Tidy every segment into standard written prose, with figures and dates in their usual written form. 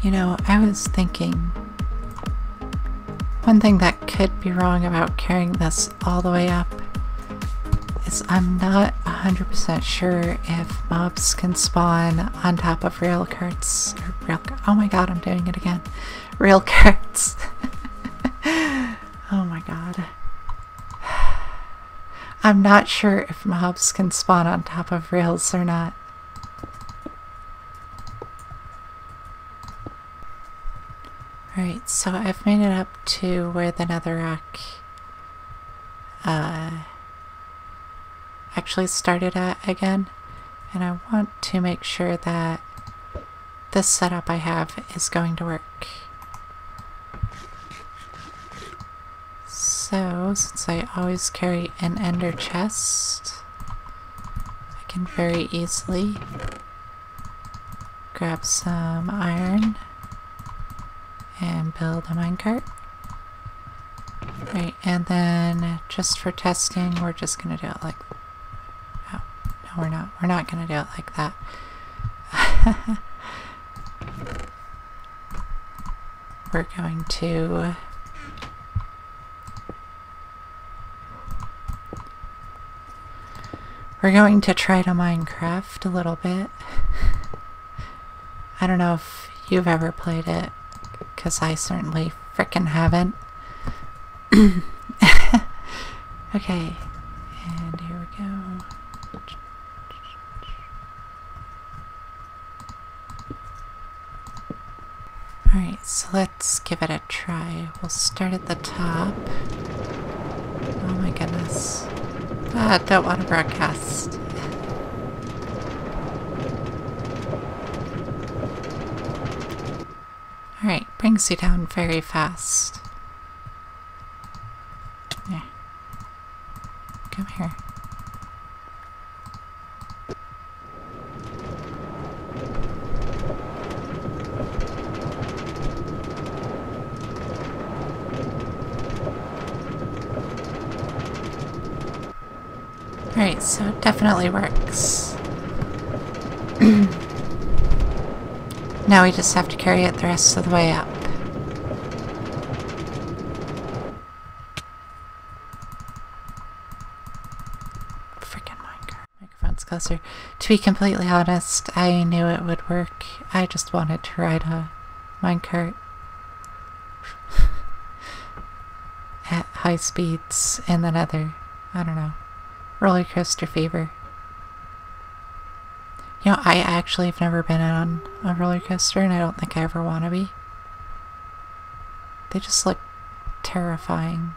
You know, I was thinking one thing that could be wrong about carrying this all the way up is I'm not 100% sure if mobs can spawn on top of rail carts. Oh my god, I'm doing it again. Rail carts. Oh my god. I'm not sure if mobs can spawn on top of rails or not. Alright, so I've made it up to where the netherrack actually started at again, and I want to make sure that this setup I have is going to work. So, since I always carry an ender chest, I can very easily grab some iron and build a minecart. Right, and then just for testing, we're just gonna do it like, oh, no we're not. We're not gonna do it like that. We're going to try to Minecraft a little bit. I don't know if you've ever played it, because I certainly frickin' haven't. Okay, and here we go. Alright, so let's give it a try. We'll start at the top. Oh my goodness. Ah, don't want to broadcast. Alright, brings you down very fast. Yeah. Come here. Alright, so it definitely works. Now we just have to carry it the rest of the way up. Freaking Minecart. Microphone's closer. To be completely honest, I knew it would work. I just wanted to ride a minecart at high speeds and then I don't know, roller coaster fever. You know, I actually have never been on a roller coaster, and I don't think I ever want to be. They just look terrifying,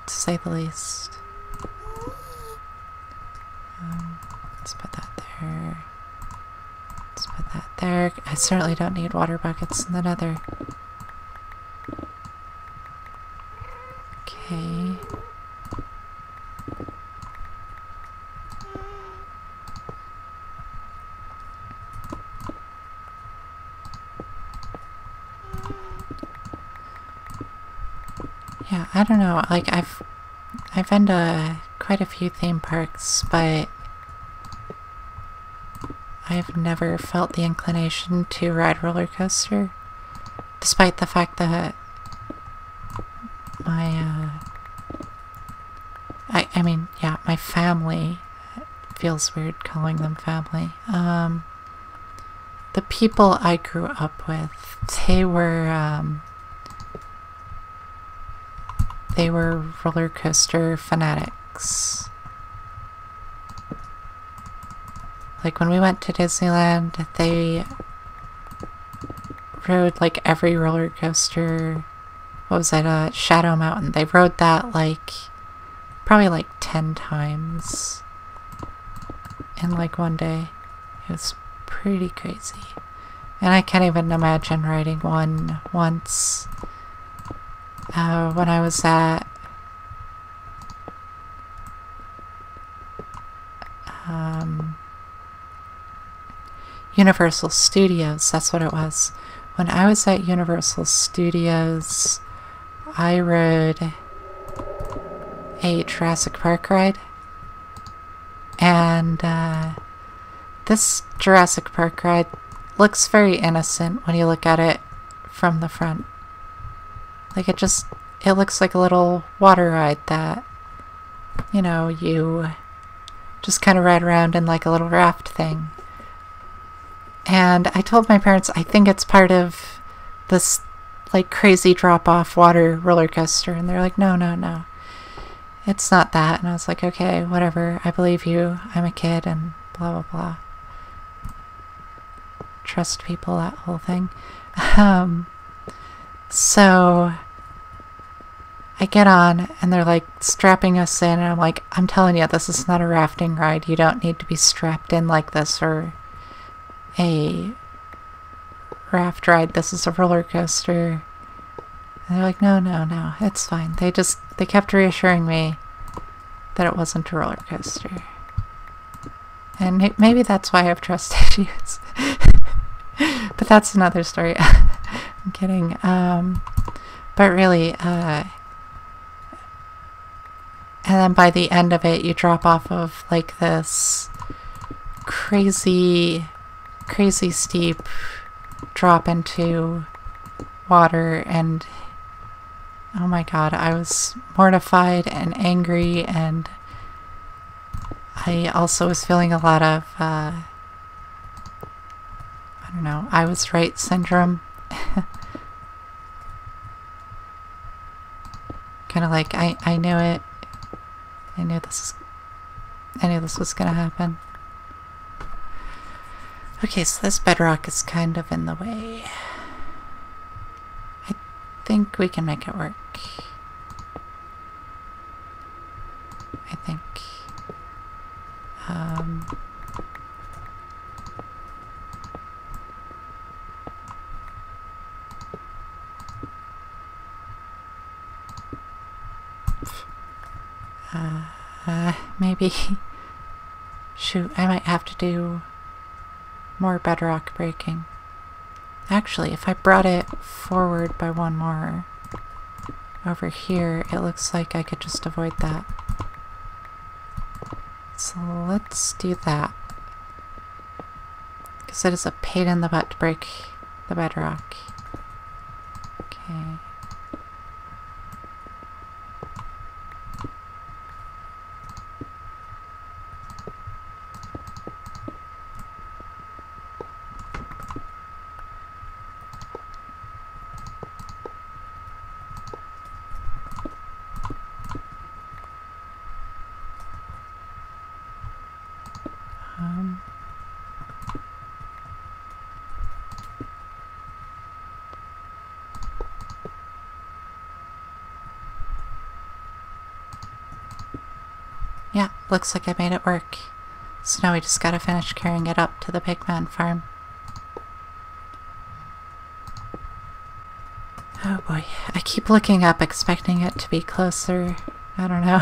to say the least. Let's put that there. Let's put that there. I certainly don't need water buckets in the nether. Okay. Yeah, I don't know, like I've been to quite a few theme parks, but I've never felt the inclination to ride a roller coaster, despite the fact that my I mean, yeah, my family, it feels weird calling them family, the people I grew up with, they were roller coaster fanatics. Like when we went to Disneyland, they rode like every roller coaster. What was that? Shadow Mountain. They rode that like probably like 10 times in like one day. It was pretty crazy. And I can't even imagine riding one once. When I was at Universal Studios, that's what it was. When I was at Universal Studios, I rode a Jurassic Park ride, and this Jurassic Park ride, looks very innocent when you look at it from the front. Like it looks like a little water ride that, you know, you just kind of ride around in like a little raft thing. And I told my parents I think it's part of this like crazy drop-off water roller coaster, and they're like, no, no, no. It's not that. And I was like, okay, whatever. I believe you. I'm a kid and blah, blah, blah. Trust people, that whole thing. So I get on and they're like strapping us in, and I'm like, I'm telling you, this is not a rafting ride. You don't need to be strapped in like this or a raft ride. This is a roller coaster. And they're like, no, no, no, it's fine. They kept reassuring me that it wasn't a roller coaster. And maybe that's why I have trust issues. But that's another story. I'm kidding. But really, and then by the end of it, you drop off of like this crazy steep drop into water, and oh my god, I was mortified and angry, and I also was feeling a lot of I don't know, I was right syndrome. Kind of like I knew it. I knew this was gonna happen. Okay, so this bedrock is kind of in the way. I think we can make it work. I think. Maybe. Shoot, I might have to do more bedrock breaking. Actually, if I brought it forward by one more over here, it looks like I could just avoid that. So let's do that. Because it is a pain in the butt to break the bedrock. Okay. Yeah, looks like I made it work. So now we just gotta finish carrying it up to the pigman farm. Oh boy, I keep looking up expecting it to be closer. I don't know.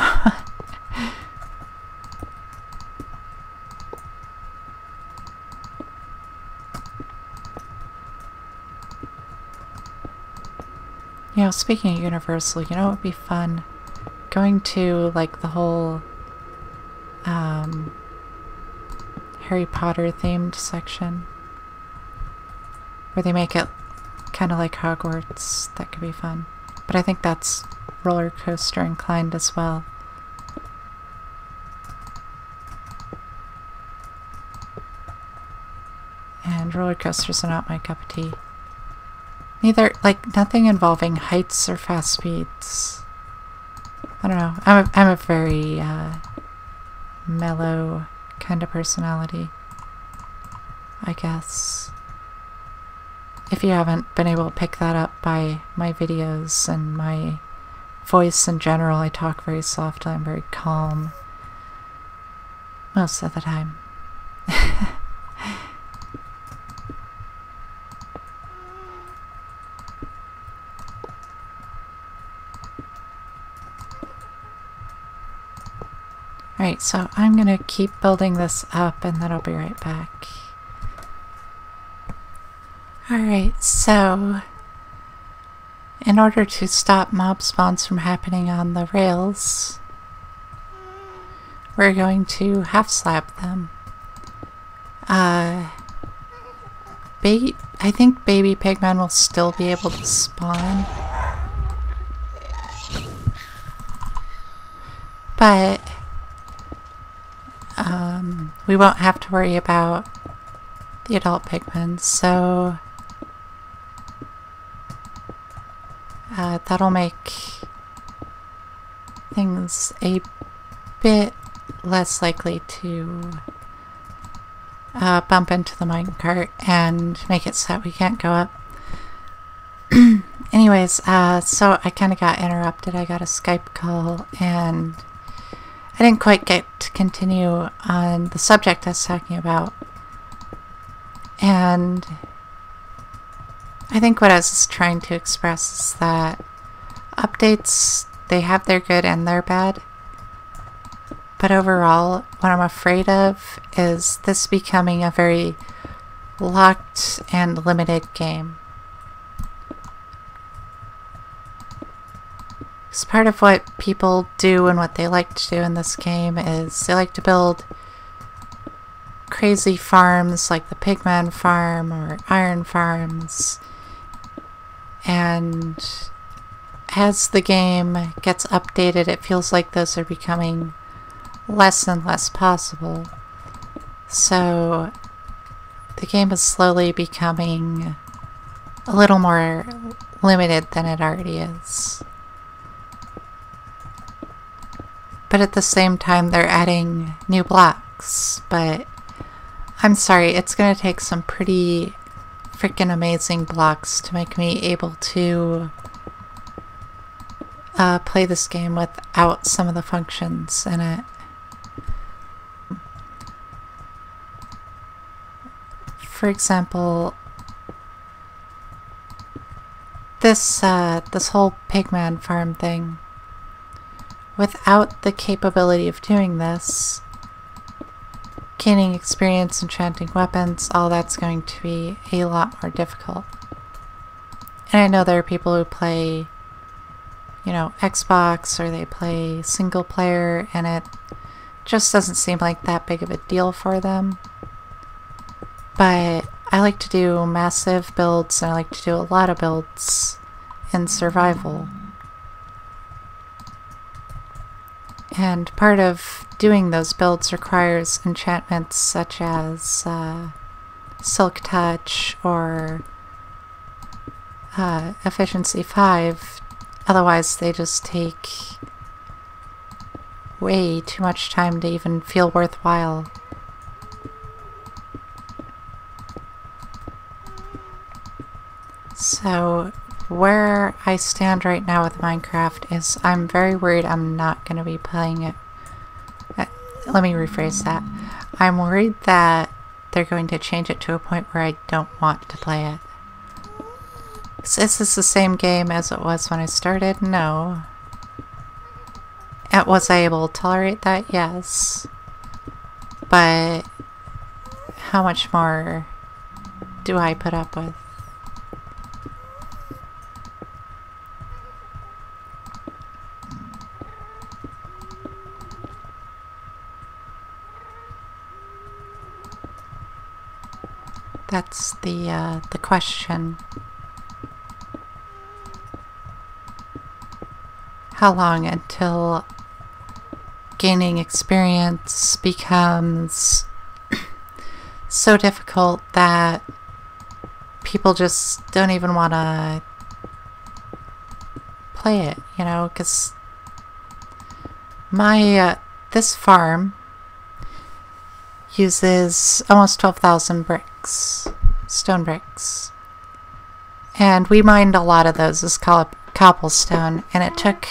You know, speaking of Universal, you know what would be fun? Going to, like, the whole, Harry Potter themed section. Where they make it kind of like Hogwarts. That could be fun. But I think that's roller coaster inclined as well. And roller coasters are not my cup of tea. Neither, like, nothing involving heights or fast speeds. I don't know. I'm a very mellow kind of personality, I guess. If you haven't been able to pick that up by my videos and my voice in general, I talk very softly. I'm very calm most of the time. Alright, so I'm gonna keep building this up and then I'll be right back. Alright, so in order to stop mob spawns from happening on the rails, we're going to half slab them. I think baby pigmen will still be able to spawn. But we won't have to worry about the adult pigmen, so that'll make things a bit less likely to bump into the minecart and make it so that we can't go up. Anyways, so I kind of got interrupted. I got a Skype call and I didn't quite get to continue on the subject I was talking about. And I think what I was trying to express is that updates, they have their good and their bad. But overall, what I'm afraid of is this becoming a very locked and limited game. Because part of what people do and what they like to do in this game is they like to build crazy farms like the Pigman farm or iron farms. And as the game gets updated, it feels like those are becoming less and less possible. So the game is slowly becoming a little more limited than it already is. But at the same time, they're adding new blocks. But I'm sorry, it's going to take some pretty freaking amazing blocks to make me able to play this game without some of the functions in it. For example, this whole Pigman farm thing, without the capability of doing this, gaining experience, enchanting weapons, all that's going to be a lot more difficult. And I know there are people who play, you know, Xbox, or they play single player, and it just doesn't seem like that big of a deal for them. But I like to do massive builds, and I like to do a lot of builds in survival. And part of doing those builds requires enchantments such as Silk Touch or Efficiency 5. Otherwise they just take way too much time to even feel worthwhile. So where I stand right now with Minecraft is I'm very worried I'm not going to be playing it. Let me rephrase that. I'm worried that they're going to change it to a point where I don't want to play it. Is this the same game as it was when I started? No. Was I able to tolerate that? Yes. But how much more do I put up with? That's the question. How long until gaining experience becomes so difficult that people just don't even want to play it, you know? Because my this farm uses almost 12,000 bricks, stone bricks. And we mined a lot of those as cobblestone, and it took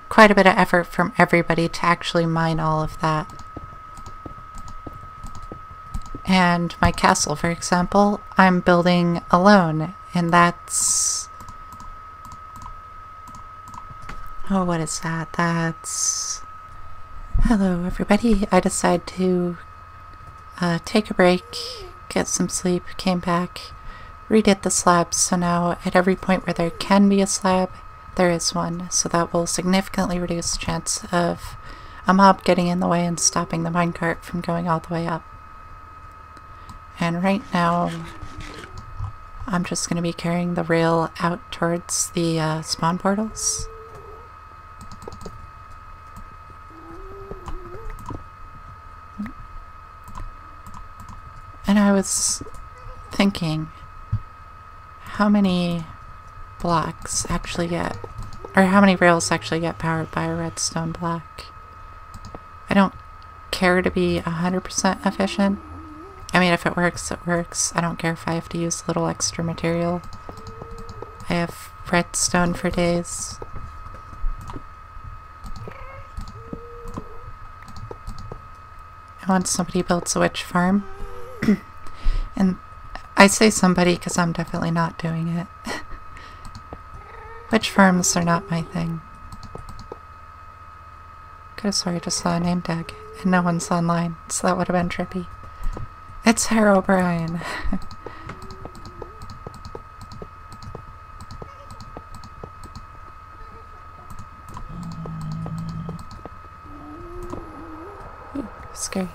quite a bit of effort from everybody to actually mine all of that. And my castle, for example, I'm building alone, and that's... oh, what is that? That's... hello, everybody. I decided to take a break, get some sleep, came back, redid the slabs, so now at every point where there can be a slab, there is one, so that will significantly reduce the chance of a mob getting in the way and stopping the minecart from going all the way up. And right now, I'm just going to be carrying the rail out towards the spawn portals. And I was thinking, how many blocks actually get, or how many rails actually get powered by a redstone block? I don't care to be 100% efficient. I mean, if it works, it works. I don't care if I have to use a little extra material. I have redstone for days. And once somebody builds a witch farm, and I say somebody because I'm definitely not doing it. Witch farms are not my thing. Could've sworn I just saw a name tag, and no one's online, so that would have been trippy. It's Harrow O'Brien. Ooh, scary.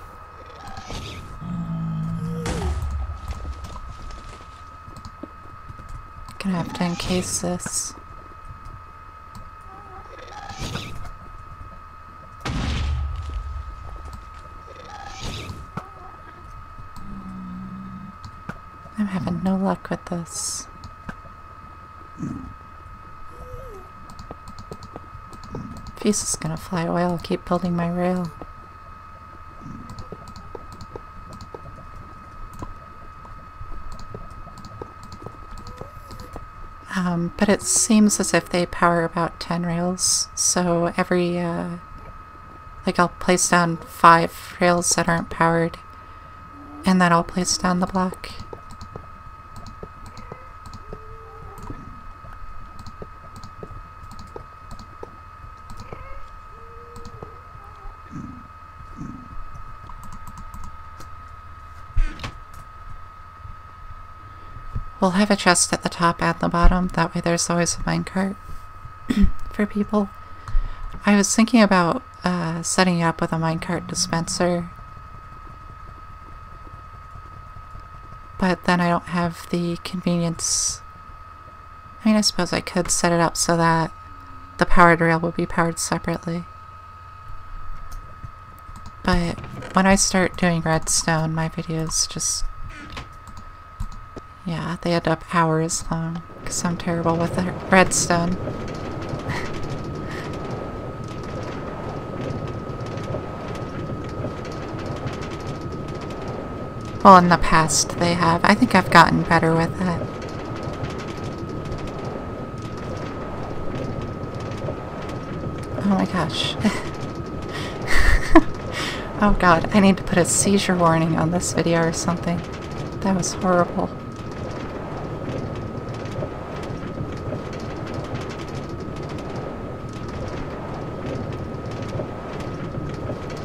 Gonna have to encase this. I'm having no luck with this. Fuse is gonna fly away. I'll keep building my rail. But it seems as if they power about 10 rails, so every, like I'll place down 5 rails that aren't powered, and then I'll place down the block. We'll have a chest at the top and the bottom, that way there's always a minecart for people. I was thinking about setting it up with a minecart dispenser, but then I don't have the convenience. I mean, I suppose I could set it up so that the powered rail will be powered separately. But when I start doing redstone, my videos just... yeah, they end up hours long, because I'm terrible with the redstone. Well, in the past they have. I think I've gotten better with it. Oh my gosh. Oh god, I need to put a seizure warning on this video or something. That was horrible.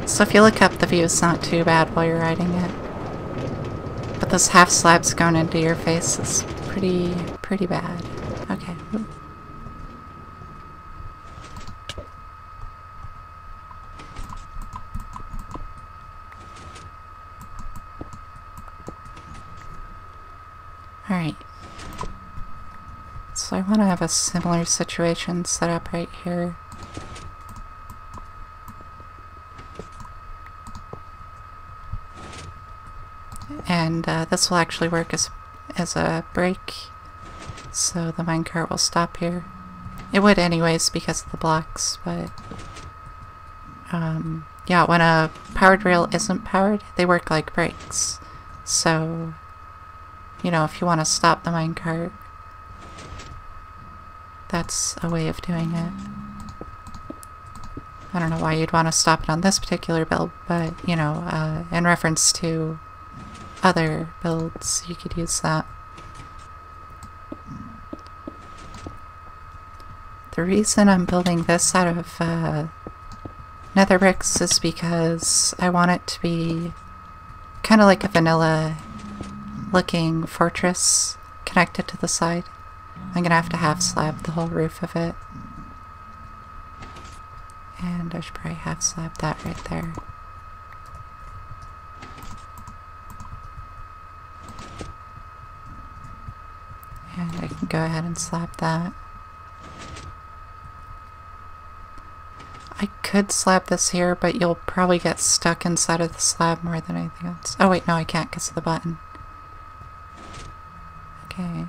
So if you look up, the view is not too bad while you're riding it. But those half slabs going into your face is pretty bad. Okay. Ooh. Alright. So I want to have a similar situation set up right here. And this will actually work as a brake, so the minecart will stop here. It would anyways because of the blocks, but yeah, when a powered rail isn't powered, they work like brakes. So, you know, if you want to stop the minecart, that's a way of doing it. I don't know why you'd want to stop it on this particular build, but, you know, in reference to other builds, you could use that. The reason I'm building this out of nether bricks is because I want it to be kind of like a vanilla looking fortress connected to the side. I'm gonna have to half slab the whole roof of it. And I should probably half slab that right there. And I can go ahead and slab that. I could slab this here, but you'll probably get stuck inside of the slab more than anything else. Oh wait, no I can't because of the button. Okay.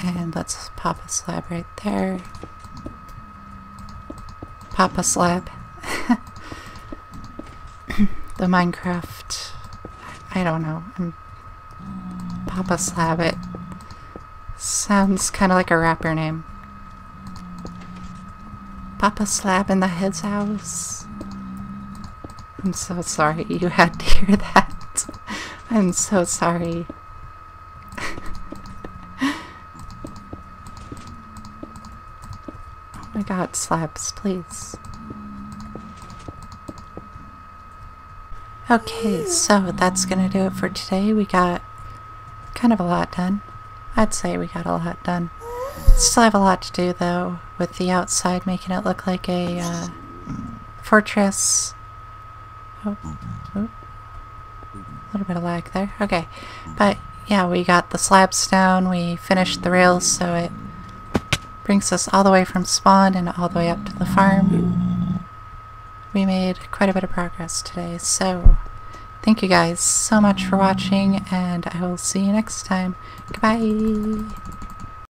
And let's pop a slab right there. Pop a slab. The Minecraft, I don't know. Pop a slab, it sounds kind of like a rapper name. Pop a slab in the his house. I'm so sorry you had to hear that. I'm so sorry. Oh my god, slabs, please. Okay, so that's gonna do it for today. We got kind of a lot done. I'd say we got a lot done. Still have a lot to do though, with the outside making it look like a fortress. Oh, a little bit of lag there. Okay, but yeah, we got the slabs down, we finished the rails, so it brings us all the way from spawn and all the way up to the farm. We made quite a bit of progress today, so thank you guys so much for watching, and I will see you next time. Goodbye!